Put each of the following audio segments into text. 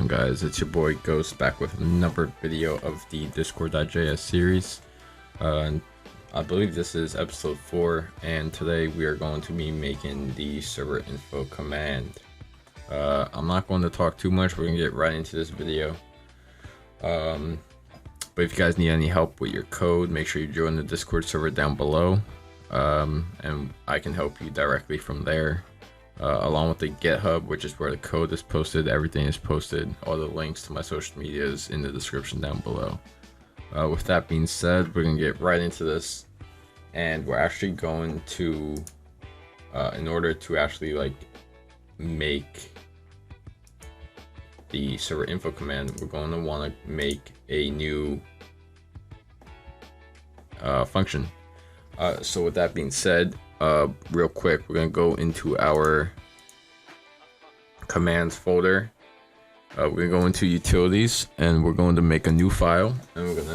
on, guys? It's your boy Ghost back with another video of the Discord.js series. I believe this is episode 4, and today we are going to be making the Serverinfo command. I'm not going to talk too much. We're going to get right into this video. But if you guys need any help with your code, make sure you join the Discord server down below, and I can help you directly from there. Along with the GitHub, which is where the code is posted. Everything is posted. All the links to my social media is in the description down below. With that being said, we're gonna get right into this, and we're actually going to, in order to actually make the Serverinfo command, we're going to want to make a new function. So with that being said, real quick, we're gonna go into our commands folder. We're gonna go into utilities, and we're going to make a new file, and we're gonna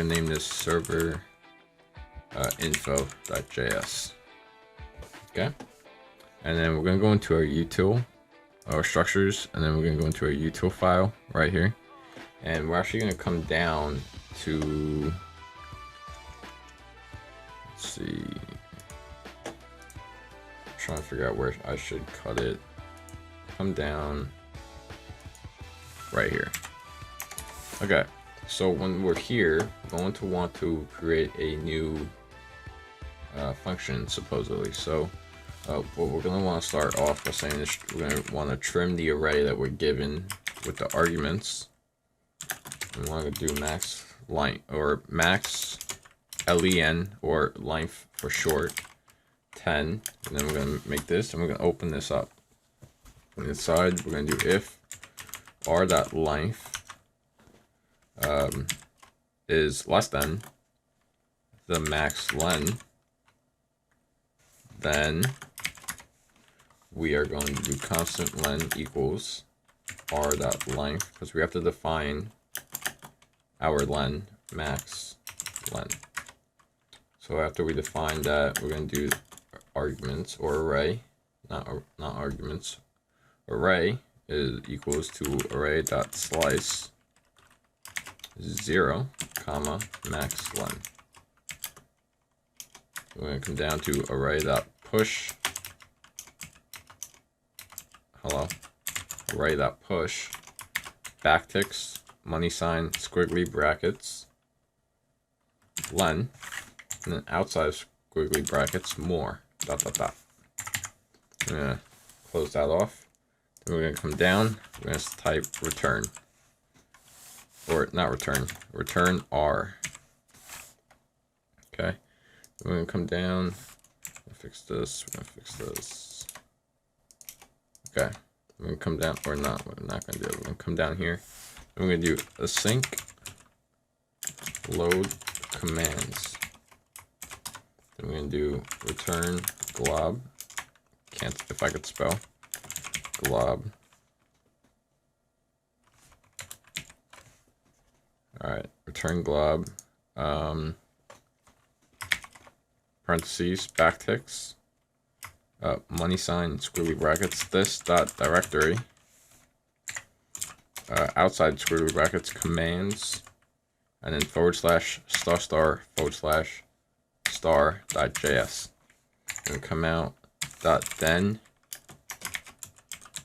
name this serverinfo.js. Okay, and then we're gonna go into our util, our structures, and then we're gonna go into our util file right here, and we're actually gonna come down to, let's see, trying to figure out where I should cut it. Come down right here. Okay, so when we're here, we're going to want to create a new function, supposedly. So what we're going to want to start off by saying is we're going to want to trim the array that we're given with the arguments. We want to do max line, or max len, or length for short, 10, and then we're going to make this, and we're going to open this up. On the side, we're going to do if r.length is less than the max len, then we are going to do constant len equals r.length, because we have to define our len, max len. So after we define that, we're going to do arguments, or array, not arguments. Array is equals to array.slice 0, comma, max len. We're going to come down to array.push. Array.push backticks, money sign, squiggly brackets, len, and then outside squiggly brackets, more, ... I'm gonna close that off. Then we're gonna come down, we're gonna type return, or not return, return R. Okay, we're gonna come down, fix this, we're gonna fix this. Okay, we're gonna come down, or not, we're not gonna do it. We're gonna come down here, and we're gonna do async load commands. Then we're gonna do return glob. Can't, if I could spell, glob. Alright, return glob, parentheses, backticks, money sign, squiggly brackets, this dot directory, outside squiggly brackets, commands, and then / / star.js. And come out dot then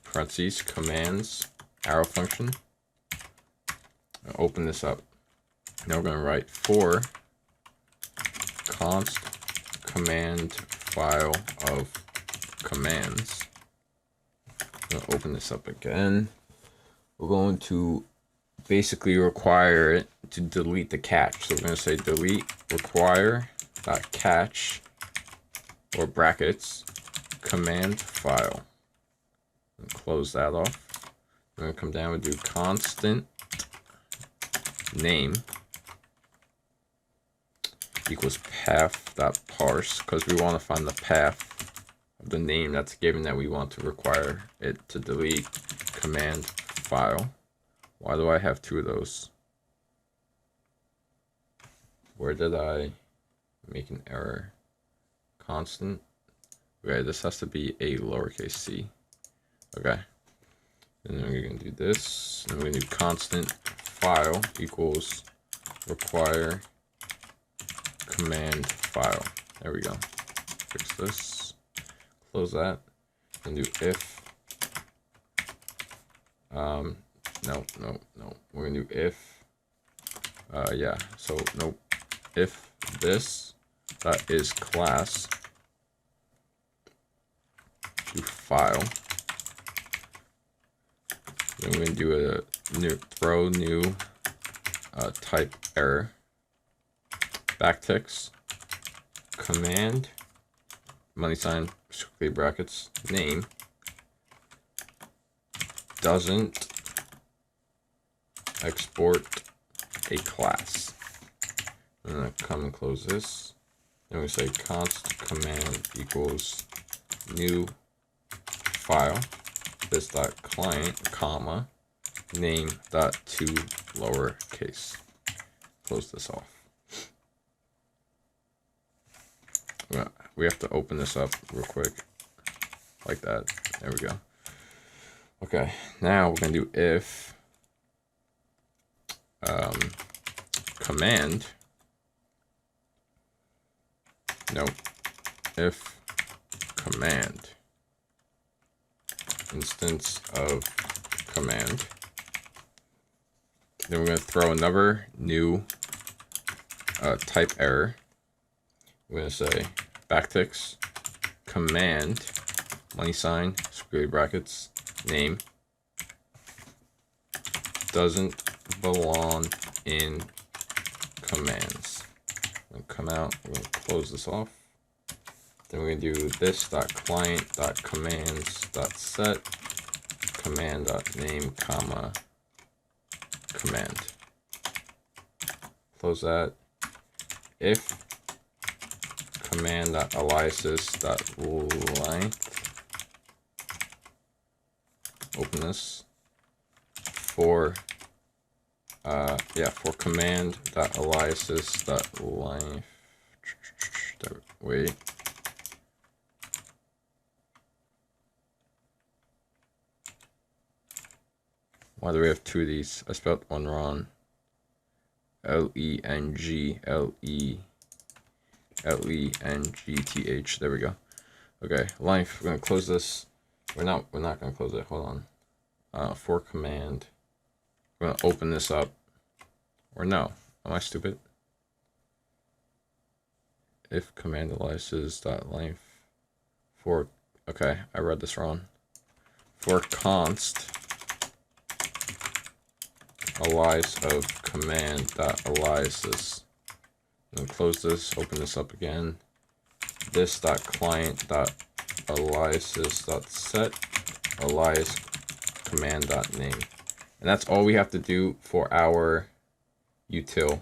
parentheses commands arrow function. I'll open this up. Now we're going to write for const command file of commands. I'm going to open this up again. We're going to basically require it to delete the catch. So we're going to say delete require dot catch, or brackets, command file, and close that off. I'm going to come down and do constant name equals path.parse, because we want to find the path of the name that's given that we want to require it to delete command file. Why do I have two of those? Where did I make an error? Constant. Okay, this has to be a lowercase c. Okay. And then we're gonna do this, and we're gonna do constant file equals require command file. There we go. Fix this, close that, and do if, no, we're gonna do if, yeah, so nope, if this, that is class, do file, then we're gonna do a new throw new type error, backticks, command, money sign, squiggly brackets, name, doesn't export a class. I'm gonna come and close this. Then we say const command equals new file, this dot client, comma, name dot to lowercase. Close this off. We have to open this up real quick, like that. There we go. Okay, now we're gonna do if command, no, if command instance of command. Then we're gonna throw another new type error. We're gonna say backticks, command, money sign, squiggly brackets, name, doesn't belong in commands. We're gonna come out, we're gonna close this off. Then we're gonna do this dot client dot commands dot set command dot name comma command. Close that. If command dot aliases dot length, open this, for for command dot aliases dot length, wait, why do we have two of these? I spelled one wrong. Length. There we go. Okay, length. We're gonna close this. We're not gonna close it. Hold on. For command. We're gonna open this up. Or no? Am I stupid? If command aliases dot length for. Okay, I read this wrong. For const alias of command dot aliases. And close this, open this up again. This dot client dot aliases dot set alias command dot name. And that's all we have to do for our util.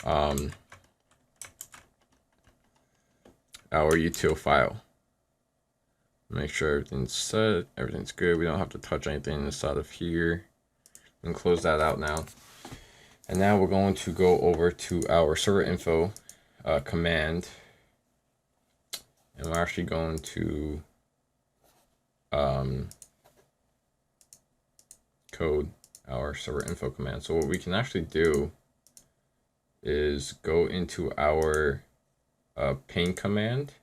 Our util file. Make sure everything's set, everything's good. We don't have to touch anything inside of here. And close that out now. And now we're going to go over to our serverinfo command. And we're actually going to code our serverinfo command. So what we can actually do is go into our pin command.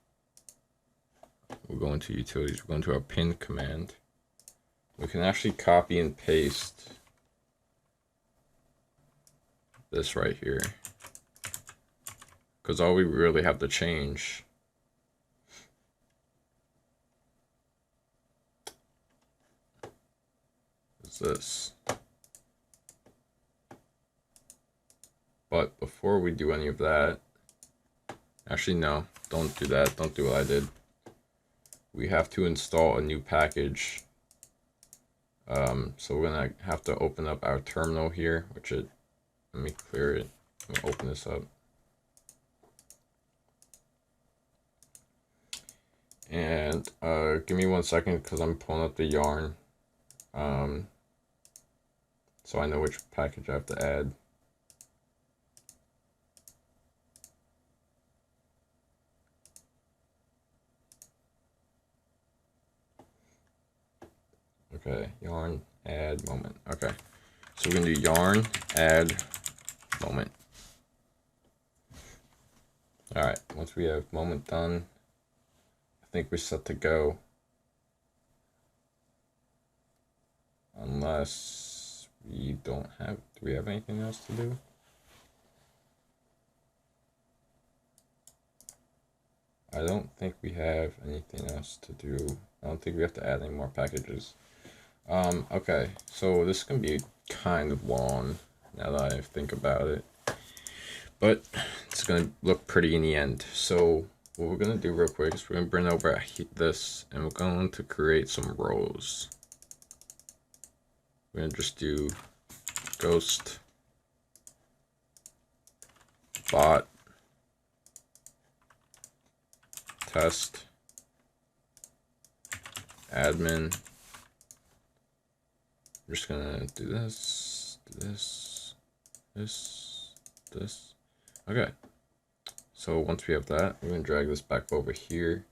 We'll go into utilities, we're going to our pin command. We can actually copy and paste this right here, because all we really have to change is this. But before we do any of that, actually no, don't do that, don't do what I did. We have to install a new package. So we're gonna have to open up our terminal here, let me clear it. We'll open this up. And give me 1 second because I'm pulling up the yarn. So I know which package I have to add. Okay, yarn add moment. Okay, so we're gonna do yarn add moment. All right, once we have moment done, I think we're set to go. Unless we don't have, do we have anything else to do? I don't think we have anything else to do. I don't think we have to add any more packages. Okay, so this is gonna be kind of long now that I think about it, but it's gonna look pretty in the end. So what we're gonna do real quick is we're gonna bring over this, and we're going to create some rows. We're gonna just do ghost bot test admin. I'm just gonna do this, this. Okay. So once we have that, we're gonna drag this back over here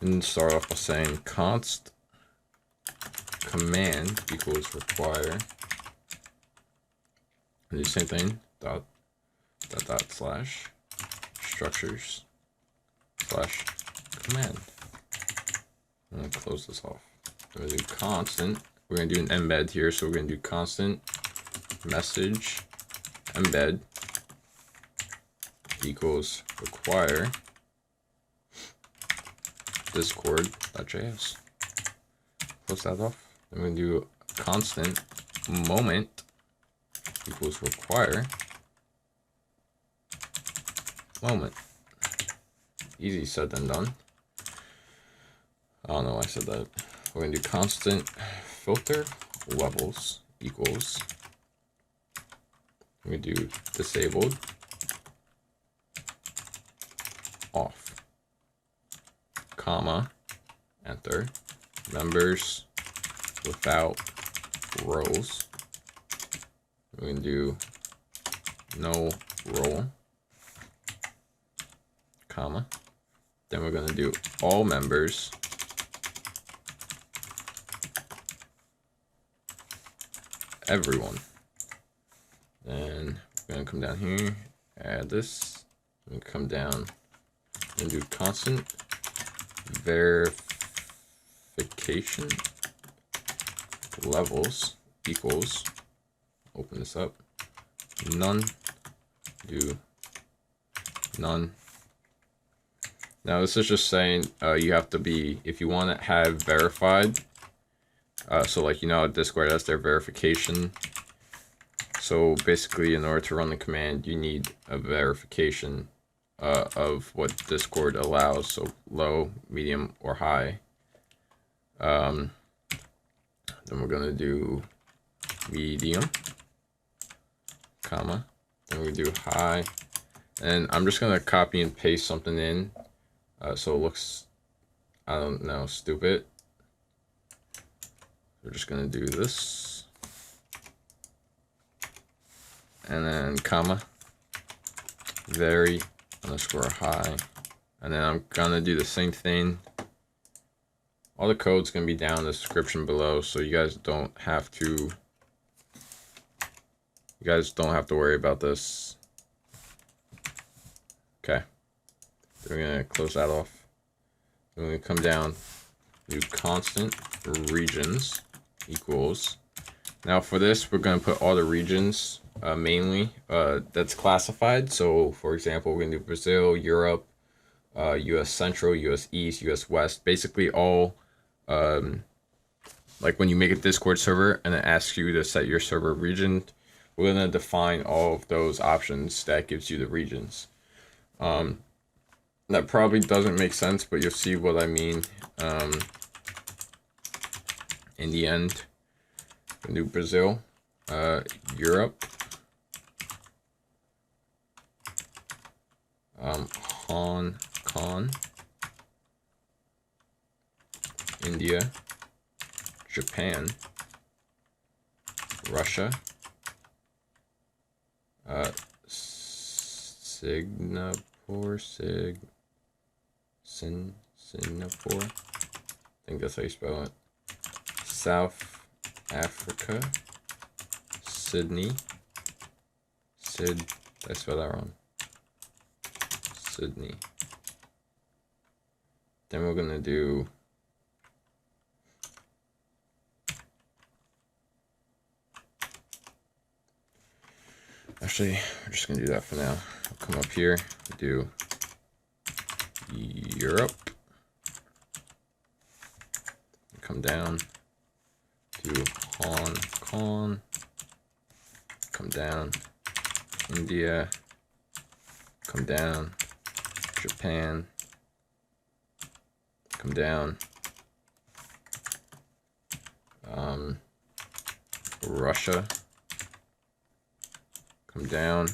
and start off by saying const command equals require. And do the same thing, dot slash structures slash command. I'm gonna close this off. I'm gonna do constant. We're gonna do an embed here, so we're gonna do constant message embed equals require discord.js. Close that off. Then we're gonna do constant moment equals require moment. Easy said than done. I don't know why I said that. We're gonna do constant filter levels equals, we're gonna do disabled off, comma, enter, members without rows. We're gonna do no role, comma. Then we're gonna do all members everyone. Then we're gonna come down here, add this, and come down and do constant verification levels equals, open this up, none, do none. Now this is just saying you have to be, if you want to have verified, so like, you know, Discord has their verification. So basically, in order to run the command, you need a verification of what Discord allows. So low, medium, or high. Then we're gonna do medium, comma. Then we do high, and I'm just gonna copy and paste something in, so it looks, I don't know, stupid. We're just gonna do this, and then comma, very underscore high, and then I'm gonna do the same thing. All the code's gonna be down in the description below, so you guys don't have to worry about this. Okay, we're gonna close that off. Then we're gonna come down, do constant regions equals. Now for this, we're gonna put all the regions mainly that's classified. So for example, we're gonna do Brazil, Europe, US Central, US East, US West, basically all, like when you make a Discord server and it asks you to set your server region, we're gonna define all of those options that gives you the regions. That probably doesn't make sense, but you'll see what I mean in the end. We'll do Brazil, Europe, Hong Kong, India, Japan, Russia, Singapore, Singapore, I think that's how you spell it. South Africa, Sydney, did I spell that wrong? Sydney. Then we're gonna do actually, we're just gonna do that for now. I'll come up here, do Europe, come down, do Hong Kong, come down, India, come down, Japan, come down, Russia, come down,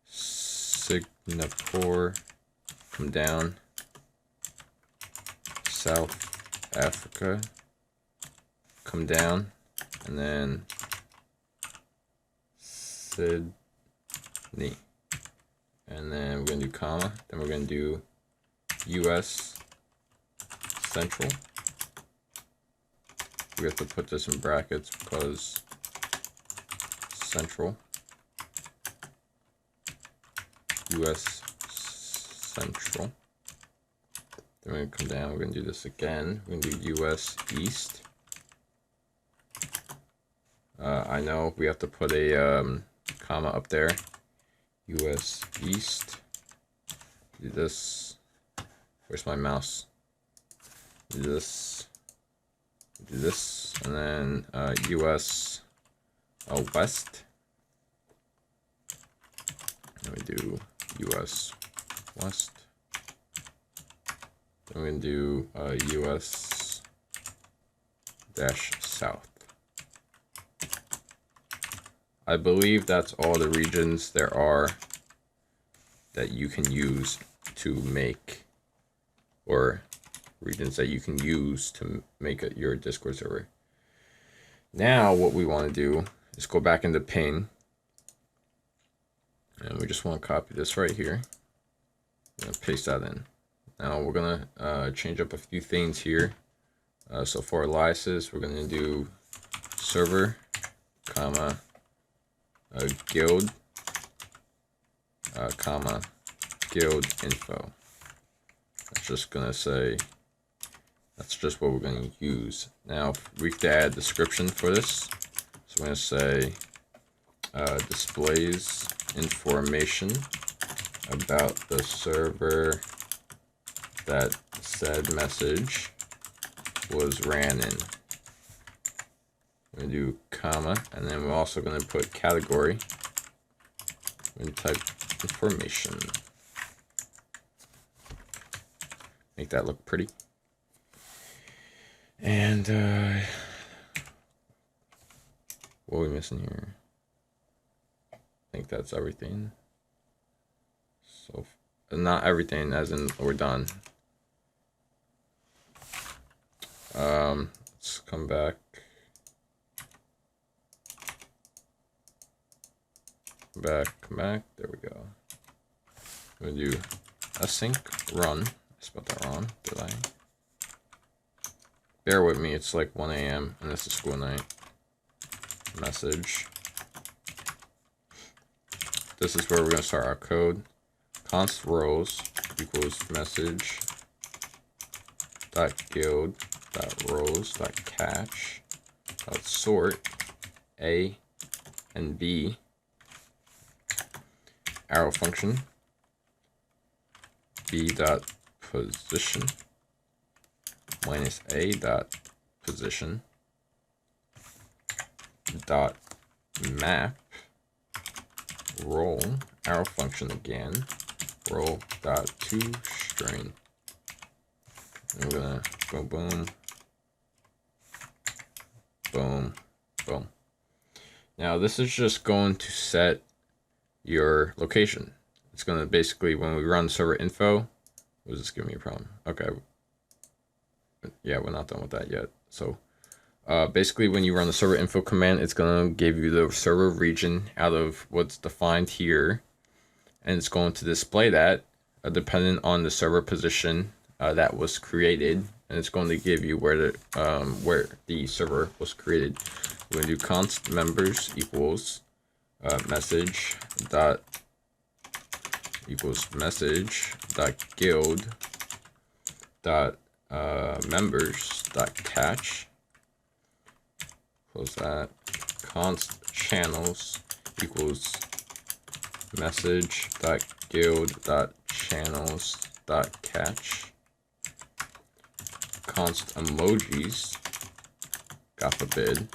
Singapore, come down, South Africa, come down, and then Sydney, and then we're gonna do comma, then we're gonna do US Central. We have to put this in brackets because Central, US Central. Then we're gonna come down, we're gonna do this again, we're gonna do US East. I know we have to put a comma up there. US East. Do this. Where's my mouse? Do this. Do this, and then US West. Then we do US West. Then we're gonna do US dash South. I believe that's all the regions there are that you can use to make, or regions that you can use to make your Discord server. Now what we want to do is go back into Ping, and we just want to copy this right here and paste that in. Now we're gonna change up a few things here. So for aliases, we're gonna do server, comma, guild, comma, guild info. That's just gonna say, that's just what we're gonna use. Now we could add a description for this. So we're gonna say displays information about the server that said message was ran in. We're gonna do comma, and then we're also gonna put category. We're gonna type information. Make that look pretty. And what are we missing here? I think that's everything. So not everything, as in we're done. Let's come back. Come back. There we go. I'm gonna do async run. I spelled that wrong, did I? Bear with me, it's like 1 a.m. and it's a school night. Message. This is where we're gonna start our code. Const rows equals message dot guild dot rows dot catch dot sort A and B. Arrow function B dot position minus A dot position dot map roll, arrow function again, roll dot toString. And we're gonna go boom, boom, boom. Now this is just going to set your location. It's gonna basically, when we run server info, was this giving me a problem? Okay. Yeah, we're not done with that yet. So basically when you run the server info command, it's gonna give you the server region out of what's defined here, and it's going to display that dependent on the server position that was created and it's going to give you where the server was created. We're going to do const members equals message dot equals message dot guild dot members dot catch. Close that. Const channels equals message dot guild dot channels dot catch. Const emojis, God forbid,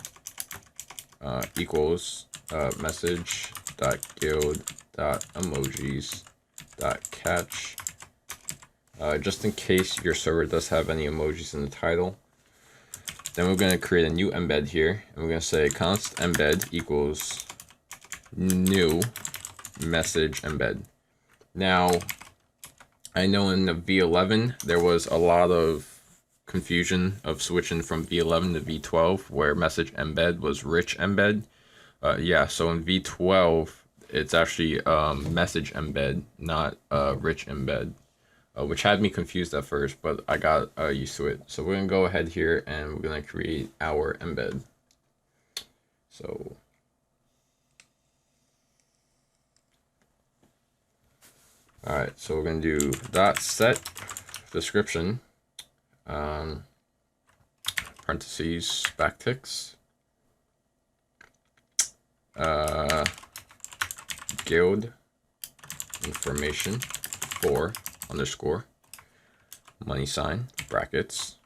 equals message dot guild dot emojis dot catch. Just in case your server does have any emojis in the title. Then we're going to create a new embed here, and we're going to say const embed equals new message embed. Now, I know in the v11 there was a lot of confusion of switching from v11 to v12 where message embed was rich embed. Yeah, so in v12 it's actually message embed, not rich embed. Which had me confused at first, but I got used to it. So we're going to go ahead here and we're going to create our embed. So all right, so we're going to do dot set description, parentheses, backticks, guild information for underscore money sign brackets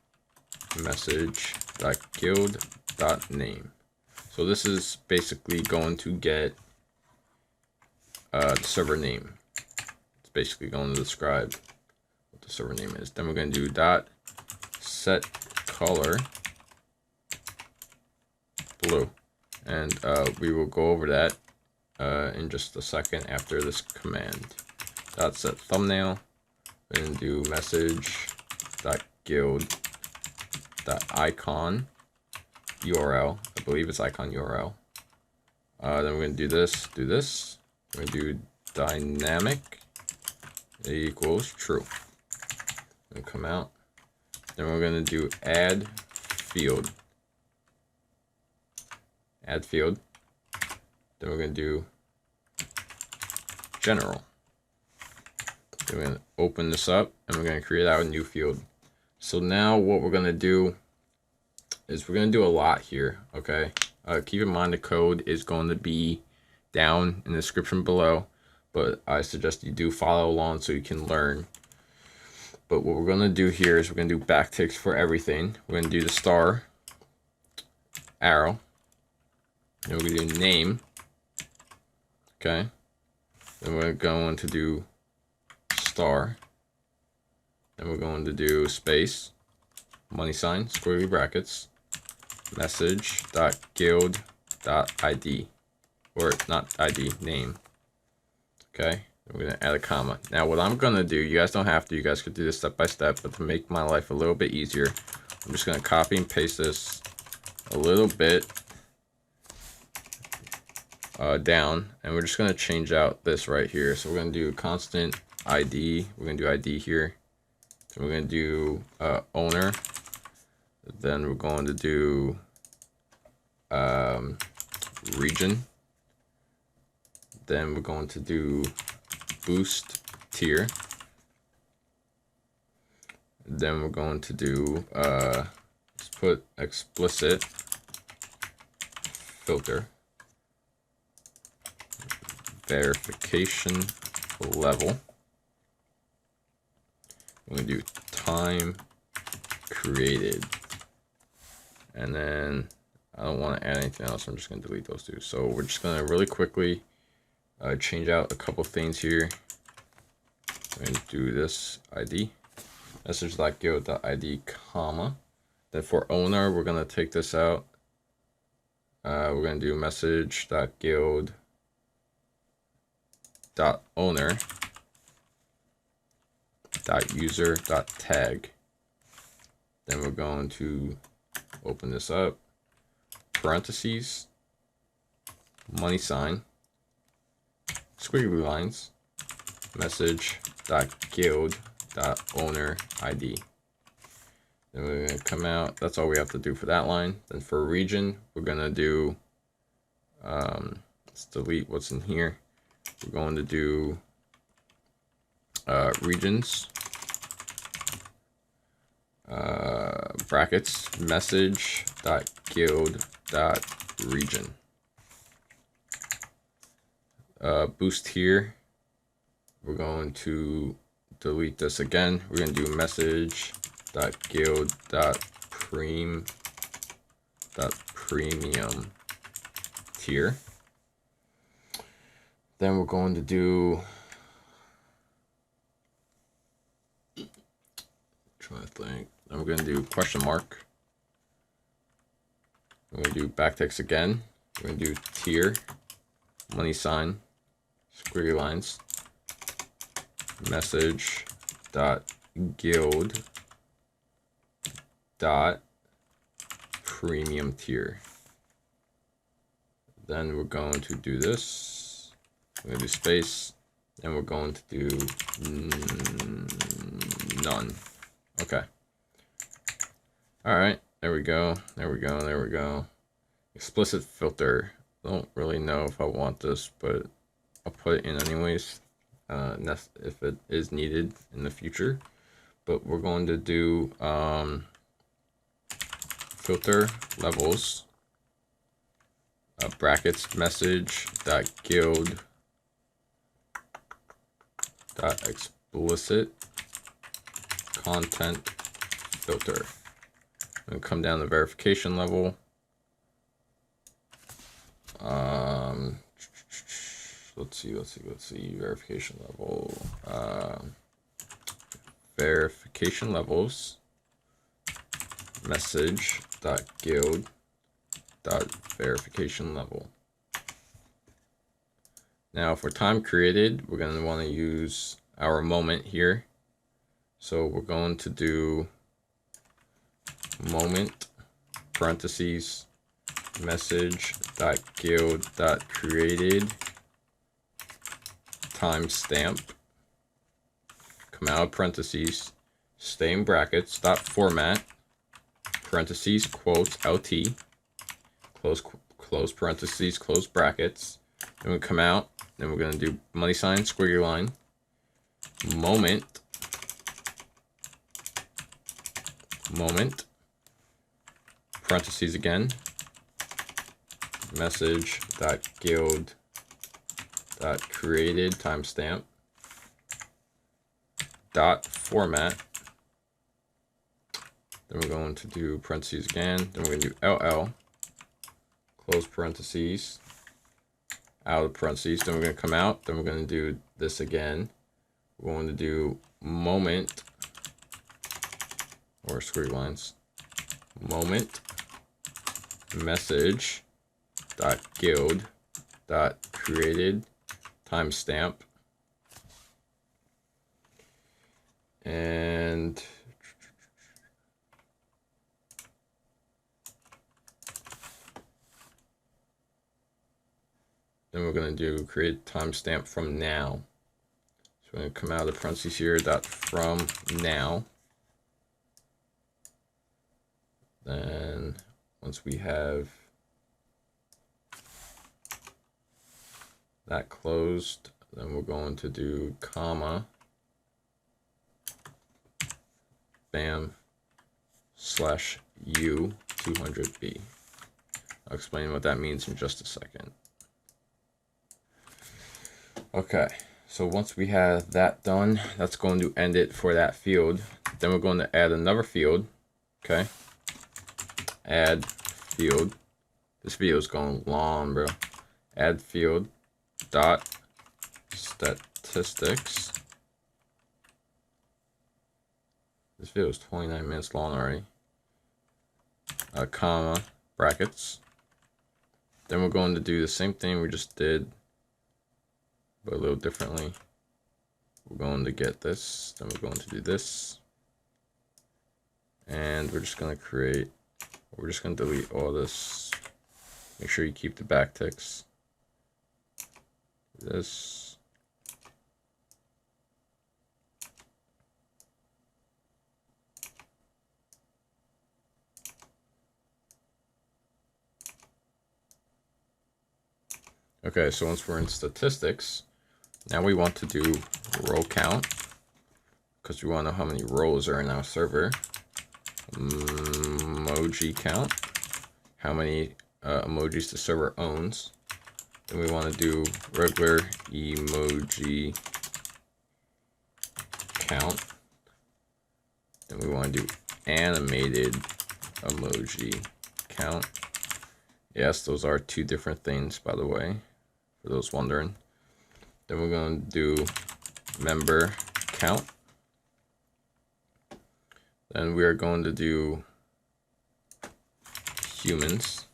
message dot guild dot name. So this is basically going to get the server name. It's basically going to describe what the server name is. Then we're going to do dot set color blue, and we will go over that in just a second after this command. Dot set thumbnail. Then do message dot guild dot icon URL. I believe it's icon URL. Then we're going to do this. We're going to do dynamic equals true. And come out. Then we're going to do add field. Add field. Then we're going to do general. We're going to open this up and we're going to create our new field. So now what we're going to do is we're going to do a lot here. Okay. Keep in mind the code is going to be down in the description below, but I suggest you do follow along so you can learn. But what we're going to do here is we're going to do backticks for everything. We're going to do the star, arrow, and we're going to do name. Okay. Then we're going to do star. Then we're going to do space, money sign, squiggly brackets, message dot guild dot ID, or not ID, name. Okay, we're gonna add a comma. Now what I'm gonna do, you guys don't have to, you guys could do this step by step, but to make my life a little bit easier, I'm just gonna copy and paste this a little bit down, and we're just gonna change out this right here. So we're gonna do constant ID. We're gonna do ID here. So we're gonna do owner. Then we're going to do region. Then we're going to do boost tier. Then we're going to do let's put explicit filter, verification level. We're going to do time created. And then I don't want to add anything else. I'm just going to delete those two. So we're just going to really quickly change out a couple things here. We're going to do this ID, message.guild.id, comma. Then for owner, we're going to take this out. We're going to do message.guild.owner.user.tag. Then we're going to open this up, parentheses, money sign, squiggly lines, message.guild.owner.id. Then we're gonna come out. That's all we have to do for that line. Then for region, we're gonna do, let's delete what's in here. We're going to do regions, brackets, message dot guild dot region. Boost here, we're going to delete this again. We're going to do message dot guild dot premium tier. Then we're going to do, trying to think. Then we're going to do question mark. We're going to do backticks again. We're going to do tier, money sign, squiggly lines, message dot guild dot premium tier. Then we're going to do this. We're going to do space, and we're going to do none. Okay. All right. There we go. There we go. There we go. Explicit filter. Don't really know if I want this, but I'll put it in anyways, if it is needed in the future. But we're going to do filter levels, brackets, message dot guild dot explicit content filter. And come down to verification level. Let's see, verification level, verification levels, message dot guild dot verification level. Now for time created, we're going to want to use our moment here. So we're going to do moment parentheses message dot guild dot created timestamp, come out of parentheses, stay in brackets, dot format, parentheses, quotes, LT, close parentheses, close brackets. Then we come out, then we're going to do money sign, squiggly line, moment, parentheses again, message dot guild dot created timestamp, dot format. Then we're going to do parentheses again. Then we're going to do LL, close parentheses, out of parentheses. Then we're going to come out. Then we're going to do this again. We're going to do moment, or squiggly lines, moment, message dot guild dot created timestamp, and then we're going to do create timestamp from now. So we're going to come out of the parentheses here, dot from now. Then once we have that closed, then we're going to do comma, bam, slash u 200b. I'll explain what that means in just a second. Okay, so once we have that done, that's going to end it for that field. Then we're going to add another field. Okay, add field. This video is going long, bro. Add field dot statistics. This video is 29 minutes long already. Comma, brackets. Then we're going to do the same thing we just did, but a little differently. We're going to get this, then we're going to do this, and we're just going to create, we're just going to delete all this. Make sure you keep the backticks. This. Okay, so once we're in statistics, now we want to do row count because we want to know how many rows are in our server. Emoji count, how many emojis the server owns. Then we want to do regular emoji count. Then we want to do animated emoji count. Yes, those are two different things, by the way, for those wondering. Then we're going to do member count. Then we are going to do humans,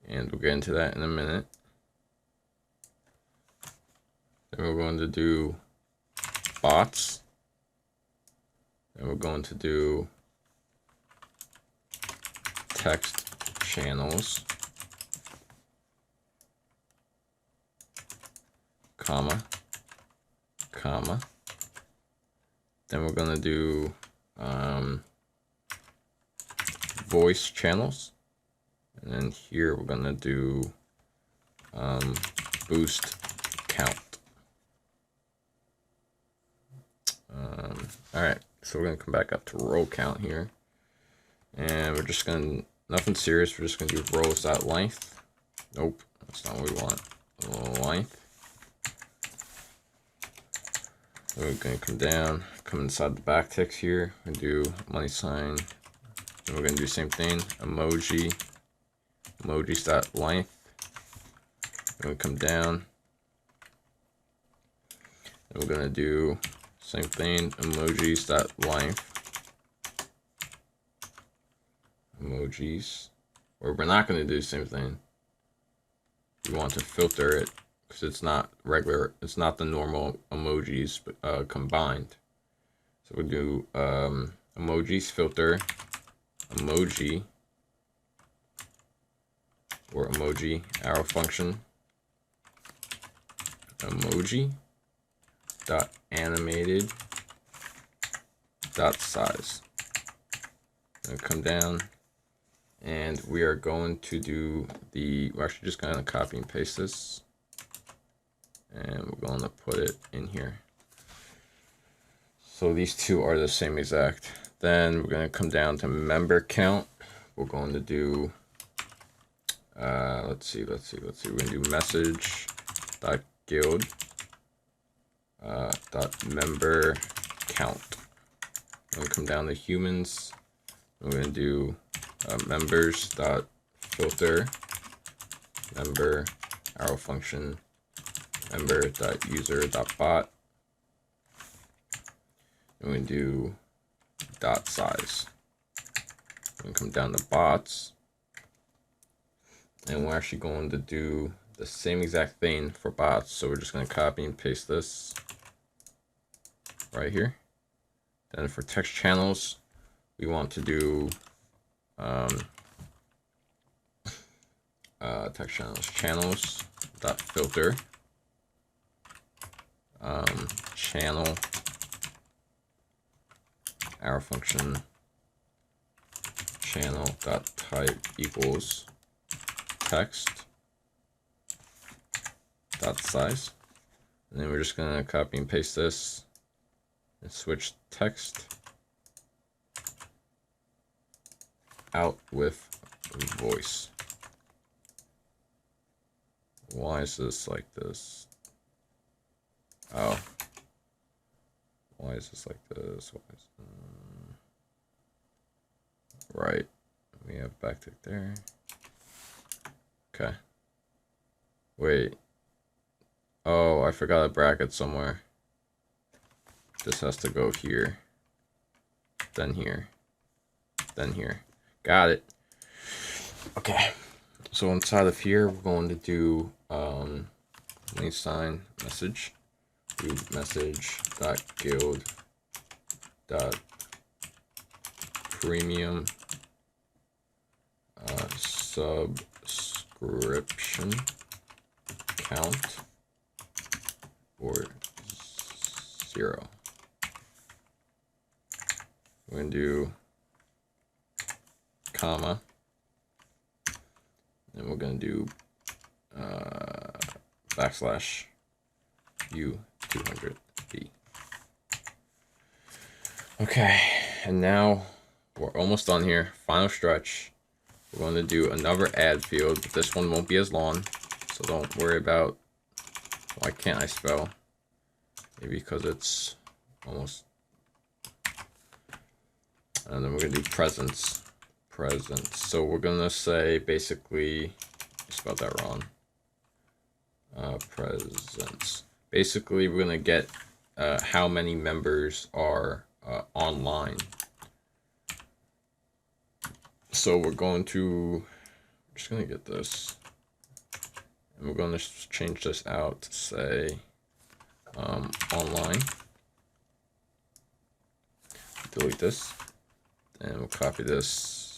and we'll get into that in a minute. Then we're going to do bots. Then we're going to do text channels, comma. Then we're going to do voice channels, and then here we're going to do boost count. All right, so we're going to come back up to row count here, and we're just going to, nothing serious, we're just going to do rows.length. Nope, that's not what we want. Length. We're going to come down, come inside the backticks here, and do money sign. And we're going to do the same thing, emojis.length. We're going to come down, and we're going to do same thing, emojis.length. Emojis. Or we're not going to do the same thing. We want to filter it because it's not regular, it's not the normal emojis combined. So we'll do emojis filter emoji, or emoji arrow function emoji dot animated dot size. And come down, and we are going to do we're actually just going to copy and paste this, and we're going to put it in here. So these two are the same exact. Then we're going to come down to member count. We're going to do let's see. We're going to do message.guild .member count. We're going to come down to humans. We're going to do members.filter member arrow function member.user.bot. And we're going to do dot size. We're going to come down to bots, and we're actually going to do the same exact thing for bots. So we're just going to copy and paste this right here. Then for text channels, we want to do text channels dot filter channel arrow function channel dot type equals text dot size. And then we're just going to copy and paste this and switch text out with voice. Why is this like this? Oh, why is this like this? Right, we have backtick there. Okay, wait. Oh, I forgot a bracket somewhere. This has to go here, then here, then here. Got it. Okay, so inside of here, we're going to do link sign message. Do message.guild.premium subscription count or 0. We're going to do comma, and we're going to do backslash u200b. Okay, and now we're almost done here. Final stretch. We're going to do another add field, but this one won't be as long, so don't worry about why can't I spell. Maybe because it's almost. And then we're going to do presence. So we're going to say basically, I spelled that wrong. Presence. Basically, we're going to get how many members are online. So we're going to, just going to get this. And we're going to change this out to say online. Delete this. And we'll copy this.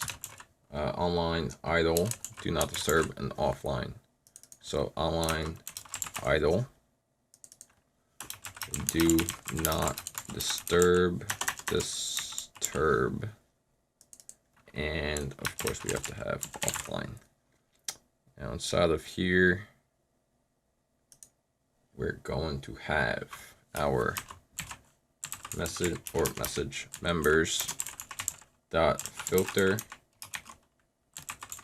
Online idle, do not disturb, and offline. So online idle, do not disturb, and of course we have to have offline. Now inside of here, we're going to have our message members dot filter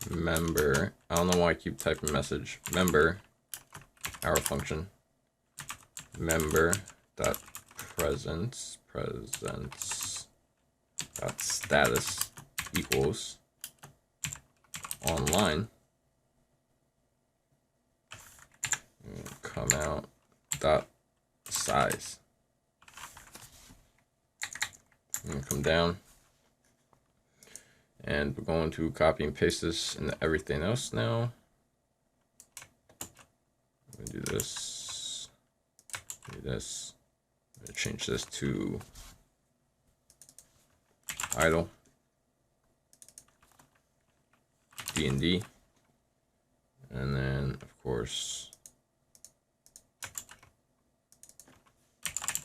member. I don't know why I keep typing message member, our function member dot presence dot status equals online. Come out dot size. And come down. And we're going to copy and paste this into everything else now. I'm going to do this. Do this. I'm going to change this to idle. D&D. And then, of course,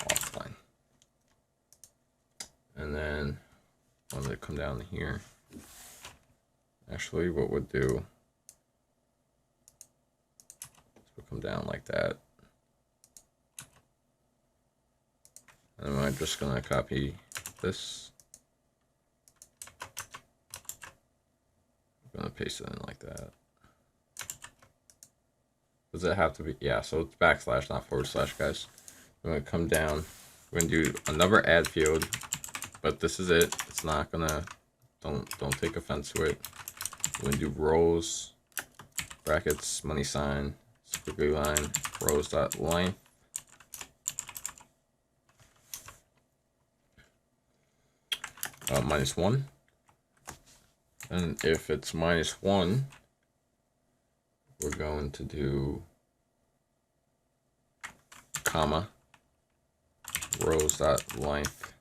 offline. And then I'm going to come down here. Actually, what we'll do is we'll come down like that. And I'm just going to copy this. I'm going to paste it in like that. Does it have to be? Yeah, so it's backslash, not forward slash, guys. I'm going to come down. We're going to do another add field, but this is it. It's not going to, don't take offense to it. We're going to do rows, brackets, money sign, squiggly line, rows dot length. -1. And if it's -1, we're going to do comma, rows dot length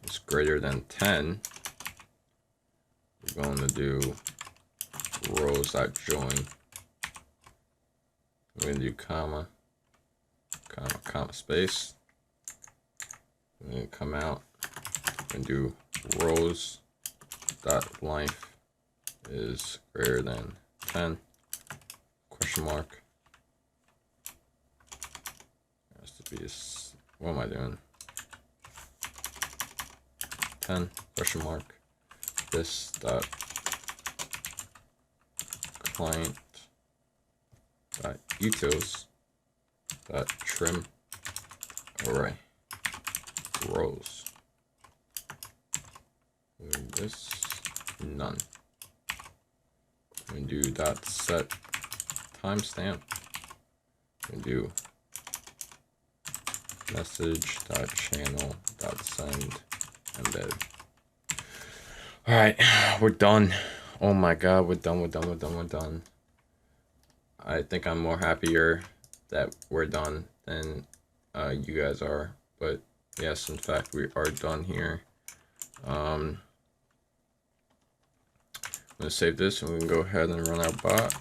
is greater than 10. We're going to do rows dot join. We're going to do comma, space. We're going to come out and do rows dot length is greater than 10, question mark. It has to be, what am I doing? 10, question mark. This dot client dot utils dot trim array rows. And this none. We do dot set timestamp. We do message dot channel dot send embedded. All right, we're done. Oh my God, we're done. I think I'm more happier that we're done than you guys are. But yes, in fact, we are done here. I'm gonna save this and we can go ahead and run our bot.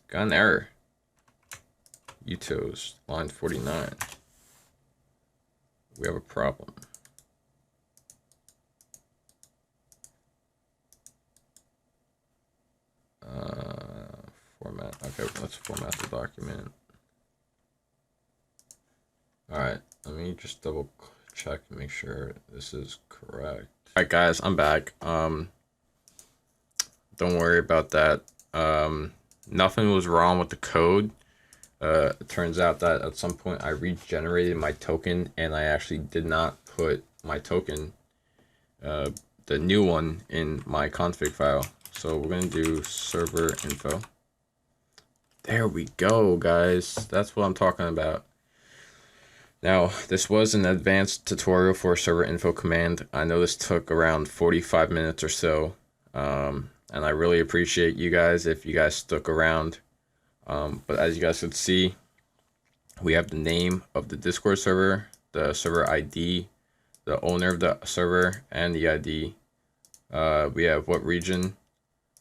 Got an error. Utils, line 49. We have a problem. format. Okay, let's format the document. All right, let me just double check and make sure this is correct. All right, guys, I'm back. Don't worry about that. Nothing was wrong with the code. It turns out that at some point I regenerated my token and I actually did not put my token, the new one, in my config file. So we're gonna do server info. There we go, guys. That's what I'm talking about. Now, this was an advanced tutorial for server info command. I know this took around 45 minutes or so. And I really appreciate you guys if you guys stuck around. But as you guys could see, we have the name of the Discord server, the server ID, the owner of the server, and the ID. We have what region.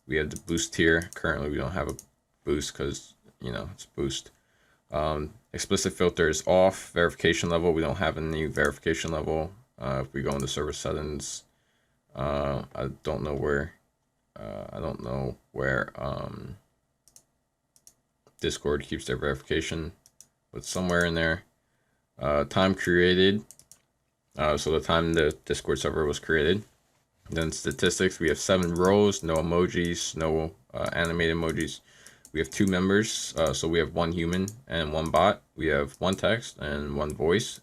We have the boost tier. Currently, we don't have a boost because, you know, it's boost. Explicit filter is off. Verification level, we don't have any verification level. If we go into server settings, I don't know where Discord keeps their verification, but somewhere in there. Time created, so the time the Discord server was created. Then statistics, we have 7 rows, no emojis, no animated emojis. We have 2 members, so we have 1 human and 1 bot. We have 1 text and 1 voice,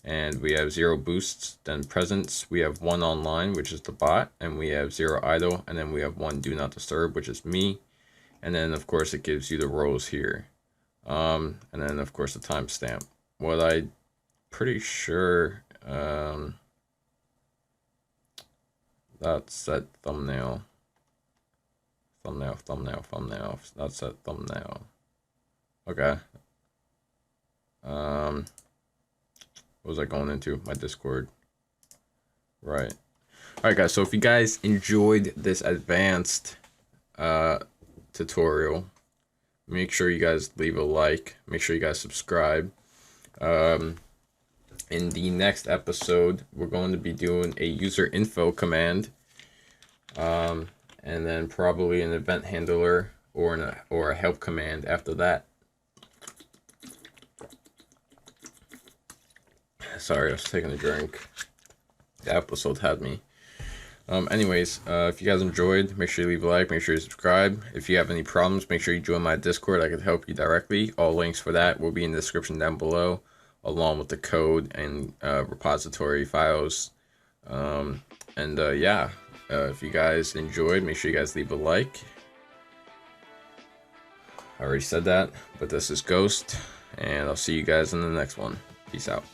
and we have 0 boosts. Then presence, we have 1 online, which is the bot, and we have 0 idle, and then we have 1 do not disturb, which is me. And then of course it gives you the rows here, and then of course the timestamp. What I pretty sure that's that thumbnail. That's that thumbnail. Okay. What was I going into? My Discord. Right. Alright, guys, so if you guys enjoyed this advanced tutorial, make sure you guys leave a like. Make sure you guys subscribe. In the next episode, we're going to be doing a user info command. And then probably an event handler or a help command after that. Sorry, I was taking a drink. The episode had me. Anyways, if you guys enjoyed, make sure you leave a like, make sure you subscribe. If you have any problems, make sure you join my Discord. I can help you directly. All links for that will be in the description down below, along with the code and repository files. Yeah. If you guys enjoyed, make sure you guys leave a like. I already said that, but this is Ghost, and I'll see you guys in the next one. Peace out.